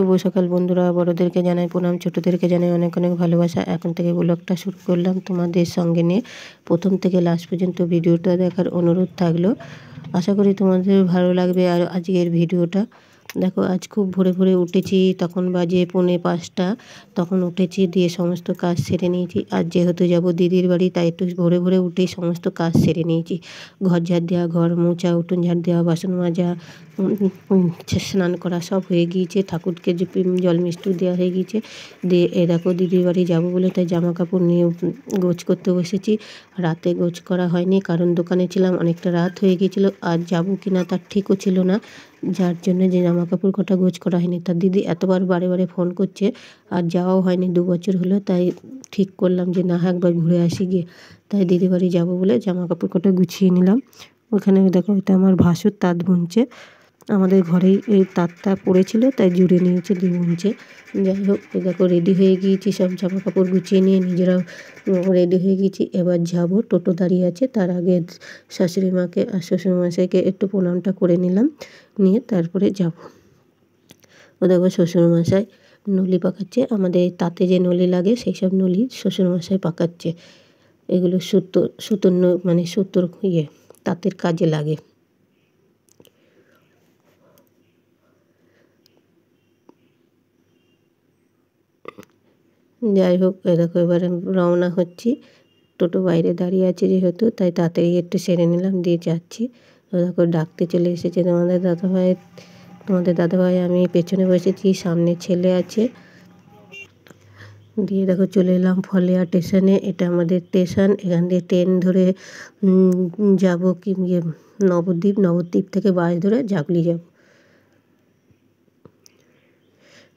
শুভ সকাল বন্ধুরা, বড়দেরকে জানাই প্রণাম, ছোটদেরকে জানাই অনেক অনেক ভালোবাসা। এখন থেকে ব্লগটা শুরু করলাম তোমাদের সঙ্গে নিয়ে। প্রথম থেকে লাস্ট পর্যন্ত ভিডিওটা দেখার অনুরোধ থাকলো। আশা করি তোমাদের ভালো লাগবে। আর আজকের ভিডিওটা দেখো, আজ খুব ভোরে ভোরে উঠেছি, তখন বাজে 4:45। তখন উঠেছি, দিয়ে সমস্ত কাজ সেরে নিয়েছি। আর যেহেতু যাব দিদির বাড়ি, তাই একটু ভোরে ভোরে উঠেই সমস্ত কাজ সেরে নিয়েছি। ঘর ঝাড় দেওয়া, ঘর মোছা, উঠোন ঝাড় দেওয়া, বাসন মাজা, স্নান করা সব হয়ে গিয়েছে। ঠাকুরকে জল মিষ্টি দেওয়া হয়ে গিয়েছে। দিয়ে এ দেখো দিদির বাড়ি যাবো বলে তাই জামা কাপড় নিয়ে গোছ করতে বসেছি। রাতে গোছ করা হয়নি, কারণ দোকানে ছিলাম, অনেকটা রাত হয়ে গিয়েছিলো। আর যাবো কিনা তার ঠিকও ছিল না, যার জন্য যে জামা কাপড় কটা গোছ করা হয়নি। তার দিদি এতবার বারে বারে ফোন করছে, আর যাওয়াও হয়নি, 2 বছর হলো। তাই ঠিক করলাম যে না, একবার ঘুরে আসি গিয়ে। তাই দিদি বাড়ি যাবো বলে জামা কাপড় কটা গুছিয়ে নিলাম। ওখানে দেখো, এটা আমার ভাসুর তাঁত বুনছে। আমাদের ঘরেই এই তাঁতটা পড়েছিল, তাই জুড়ে নিয়েছে, দিয়ে বুনছে। যাই হোক, দেখো রেডি হয়ে গিয়েছি, সব জামা কাপড় গুছিয়ে নিয়ে নিজেরাও রেডি হয়ে গেছি। এবার যাব, টোটো দাঁড়িয়ে আছে। তার আগে শাশুড়ি মাকে আর শ্বশুরমশাইকে একটু প্রণামটা করে নিলাম, নিয়ে তারপরে যাব। ও দেখো শ্বশুরমশাই নলি পাকাচ্ছে। আমাদের তাঁতে যে নলি লাগে, সেই সব নলি শ্বশুরমশাই পাকাচ্ছে। এগুলো সুতোর মানে সুতোর তাঁতের কাজে লাগে। যাই হোক, দেখো এবারে রওনা হচ্ছি। টোটো বাইরে দাঁড়িয়ে আছে যেহেতু, তাই তাড়াতাড়ি একটু সেরে নিলাম, দিয়ে যাচ্ছি। দেখো ডাকতে চলে এসেছে তোমাদের দাদাভাই। আমি পেছনে বসেছি, সামনে ছেলে আছে। দিয়ে দেখো চলে এলাম ফলেয়া স্টেশনে। এটা আমাদের স্টেশন। এখান দিয়ে ট্রেন ধরে যাব কি নবদ্বীপ থেকে বাস ধরে জাগুলি যাব।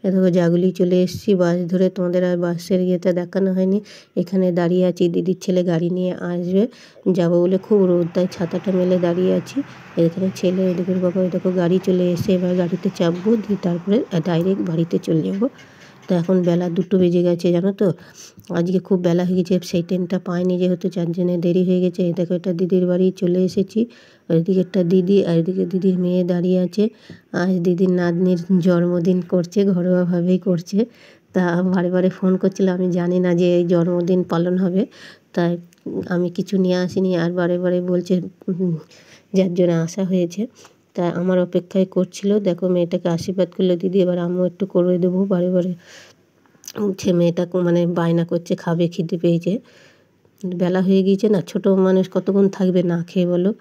দেখো জাগুলি চলে এসেছি বাস ধরে। তোমাদের আর বাসের ইয়েটা দেখানো হয়নি। এখানে দাঁড়িয়ে আছি, দিদির ছেলে গাড়ি নিয়ে আসবে, যাবো বলে। খুব রোদ, তাই ছাতাটা মেলে দাঁড়িয়ে আছি। এখানে ছেলে, এদিকের বাবা। দেখো গাড়ি চলে এসে এবার গাড়িতে চাপবো, দিয়ে তারপরে ডাইরেক্ট বাড়িতে চলে যাবো। তো এখন বেলা 2টো বেজে গেছে, জানো তো। আজকে খুব বেলা হয়ে গেছে, সেই ট্রেনটা পাইনি যেহেতু, যার জন্য দেরি হয়ে গেছে। দেখো এটা দিদির বাড়ি চলে এসেছি। ওইদিকে একটা দিদি, আর এদিকে দিদির মেয়ে দাঁড়িয়ে আছে। আজ দিদির নাতনির জন্মদিন করছে, ঘরোয়াভাবেই করছে। তা বারে বারে ফোন করছিল, আমি জানি না যে এই জন্মদিন পালন হবে, তাই আমি কিছু নিয়ে আসিনি। আর বারে বারে বলছে, যার জন্য আসা হয়েছে। তা আমার অপেক্ষায় করছিল। দেখো মেয়েটাকে আশীর্বাদ করলো দিদি, এবার আমিও একটু করে দেবো। বারে বারে উঠছে মেয়েটা, মানে বায়না করছে, খাবে, খিদে পেয়েছে। বেলা হয়ে গিয়েছে না, ছোট মানুষ কতক্ষণ থাকবে না খেয়ে বলো।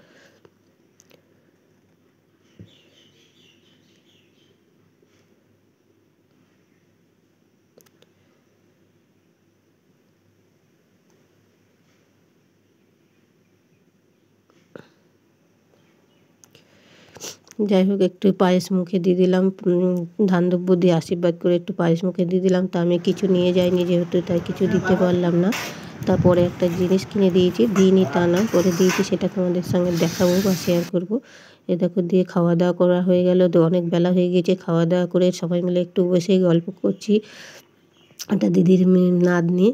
যাই হোক, একটু পায়েস মুখে দিয়ে দিলাম, ধান দ্রব্য দিয়ে আশীর্বাদ করে একটু পায়েস মুখে দিয়ে দিলাম। তা আমি কিছু নিয়ে যাইনি যেহেতু, তাই কিছু দিতে পারলাম না। তারপরে একটা জিনিস কিনে দিয়েছি, দিইনি তা না, পরে দিয়েছি, সেটা তোমাদের সঙ্গে দেখাবো বা শেয়ার করবো। এ দেখো, দিয়ে খাওয়া দাওয়া করা হয়ে গেল। তো অনেক বেলা হয়ে গিয়েছে, খাওয়া দাওয়া করে সবাই মিলে একটু বসে গল্প করছি। একটা দিদির মেয়ে নাতনি,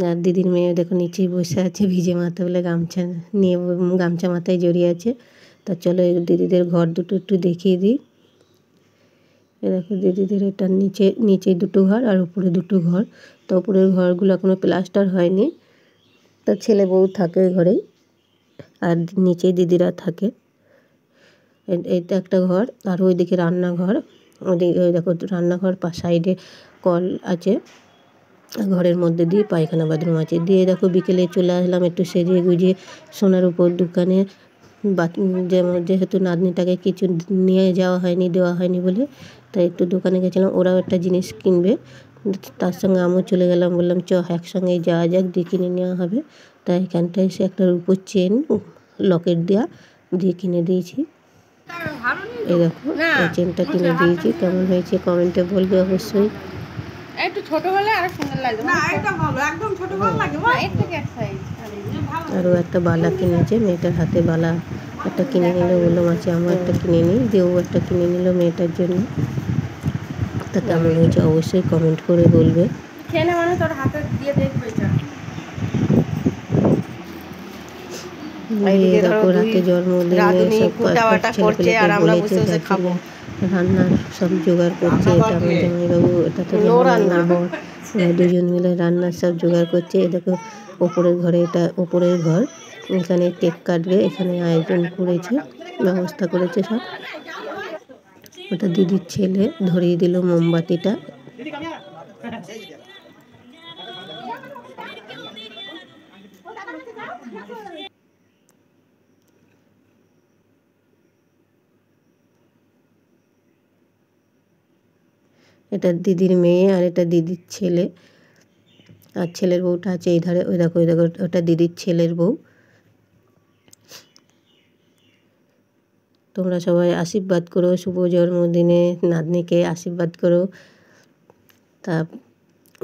আর দিদির মেয়ে দেখো নিচেই বসে আছে, ভিজে মাথা বলে গামছা নিয়ে, গামছা মাথায় জড়িয়ে আছে। তা চলো দিদিদের ঘর দুটো একটু দেখিয়ে দিই। এ দেখো দিদিদের এটা নিচে 2টো ঘর আর উপরে 2টো ঘর। তো উপরের ঘরগুলো এখনও প্লাস্টার হয়নি। তা ছেলে বউ থাকে ওই ঘরেই, আর নিচেই দিদিরা থাকে। এইটা একটা ঘর, আর ওইদিকে রান্নাঘর। ওইদিকে ওই দেখো রান্নাঘর, সাইডে কল আছে, ঘরের মধ্যে দিয়ে পায়খানা বাথরুম আছে। দিয়ে দেখো বিকেলে চলে আসলাম একটু সেজে গুজিয়ে সোনার উপর দোকানে। যেহেতু নাতনিটাকে কিছু নিয়ে যাওয়া হয়নি, দেওয়া হয়নি বলে, তাই একটু দোকানে গেছিলাম। ওরাও একটা জিনিস কিনবে, তার সঙ্গে আমিও চলে গেলাম। বললাম চ একসঙ্গেই যাওয়া যাক, দিয়ে কিনে নেওয়া হবে। তাই এখানটায় এসে একটা রূপোর চেন লকেট দেওয়া দিয়ে কিনে দিয়েছি। এই দেখো এই চেনটা কিনে দিয়েছি, কেমন হয়েছে কমেন্টে বলবে অবশ্যই। একটু ছোট হলে আরো সুন্দর লাগবে। না এটা ভালো, একদম ছোট ভালো লাগে। এর থেকে এক সাইজ। আরও একটা বালা কিনেছে, মেয়েটার হাতে বালা একটা কিনে নিল। বললাম আছে আমার একটা কিনে নিই, দিয়েও একটা কিনে নিল মেয়েটার জন্য। তা কেমন হয়েছে অবশ্যই কমেন্ট করে বলবে। খেলে মানে তোর হাতে দিয়ে দেখবে এটা। দেখো রাতে জন্মদিনে সব ছেলেপেলেকে বলেছে, যার জন্য রান্নার সব জোগাড় করছে। এটা আমার জামাইবাবু, এটা তো আমার বর, ওরা দুজন মিলে রান্নার সব জোগাড় করছে। এ দেখো ওপরের ঘরে, এটা ওপরের ঘর, এখানে কেক কাটবে, এখানে আয়োজন করেছে, ব্যবস্থা করেছে সব। ওটা দিদির ছেলে ধরিয়ে দিল মোমবাতিটা। এটা দিদির মেয়ে আর এটা দিদির ছেলে, আর ছেলের বউটা আছে এই ধারে। ওই দেখো, ওই দেখো, ওটা দিদির ছেলের বউ। তোমরা সবাই আশীর্বাদ করো, শুভ জন্মদিনে নাতনিকে আশীর্বাদ করো। তা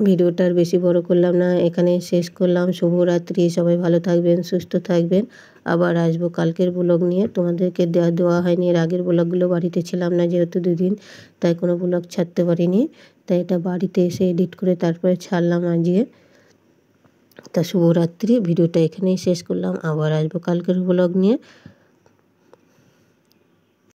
ভিডিওটা আর বেশি বড় করলাম না, এখানে শেষ করলাম। শুভরাত্রি, সবাই ভালো থাকবেন, সুস্থ থাকবেন। আবার আসবো কালকের ব্লগ নিয়ে। তোমাদেরকে দেওয়া হয়নি, এর আগের ব্লগগুলো বাড়িতে ছিলাম না যেহেতু দুদিন, তাই কোনো ব্লগ ছাড়তে পারিনি। তাই এটা বাড়িতে এসে এডিট করে তারপরে ছাড়লাম আজকে। তা শুভরাত্রি, ভিডিওটা এখানেই শেষ করলাম। আবার আসবো কালকের ব্লগ নিয়ে।